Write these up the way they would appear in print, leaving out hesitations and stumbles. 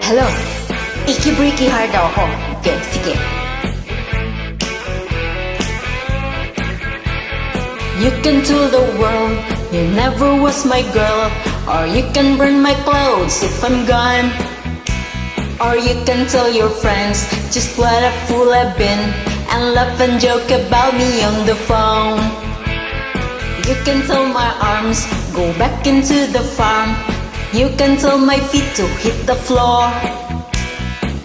Hello, iki-breaky hard daw ako. Okay, sige. You can tell the world you never was my girl, or you can burn my clothes if I'm gone, or you can tell your friends just what a fool I've been and laugh and joke about me on the phone. You can tell my arms go back into the farm, you can tell my feet to hit the floor,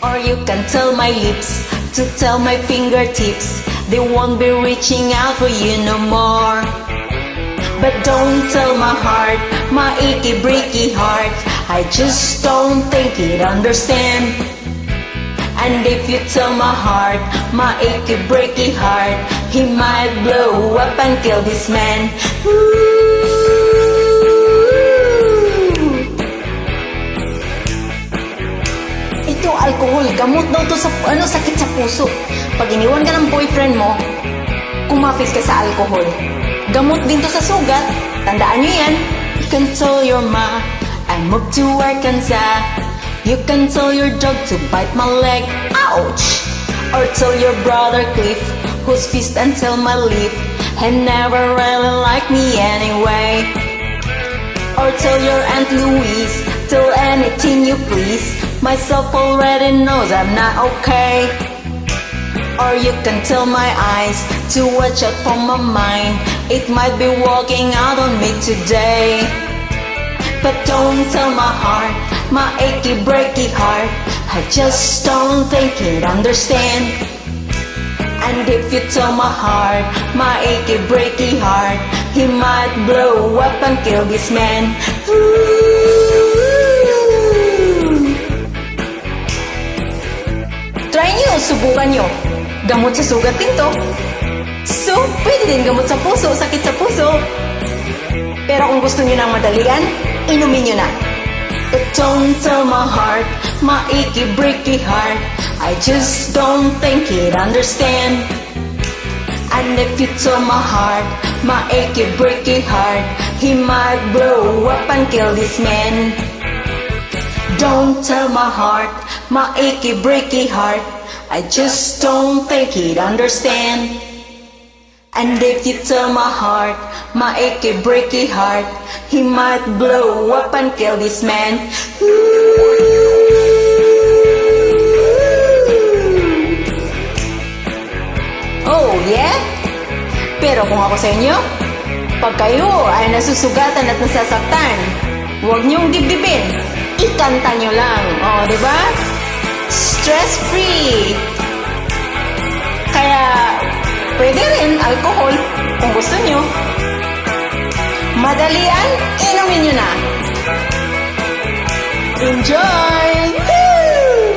or you can tell my lips to tell my fingertips they won't be reaching out for you no more. But don't tell my heart, my achy breaky heart, I just don't think it understand. And if you tell my heart, my achy breaky heart, he might blow up and kill this man. Ito alcohol, gamot daw to sa sakit sa puso. Pag iniwan ka ng boyfriend mo, kumapit ka sa alcohol. Gamot din to sa sugat. Tandaan nyo yan. You can tell your ma I moved to Arkansas. You can tell your dog to bite my leg. Ouch! Or tell your brother Cliff, who's fist until my lip and never really liked me anyway. Or tell your Aunt Louise, tell anything you please, myself already knows I'm not okay. Or you can tell my eyes to watch out for my mind, it might be walking out on me today. But don't tell my heart, my achy breaky heart, I just don't think it understand. And if you tell my heart, my achy breaky heart, he might blow up and kill this man. Try nyo, subukan nyo. Gamot sa sugat din to. So, pwede din gamot sa puso, sakit sa puso. Pero kung gusto nyo ng madalian, inumin nyo na. But don't tell my heart, my achy breaky heart, I just don't think it understand. And if you tell my heart, my achy breaky heart, he might blow up and kill this man. Don't tell my heart, my achy breaky heart, I just don't think he'd understand. And if you tell my heart, my achy breaky heart, he might blow up and kill this man. Oh yeah? Pero kung ako sa inyo, pag kayo ay nasusugatan at nasasaktan, huwag niyong dibdibin, ikanta niyo lang. Oh, di ba? Stress-free. Kaya, pwede rin alcohol kung gusto nyo. Madalian, inumin nyo na. Enjoy! Woo!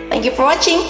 Thank you for watching.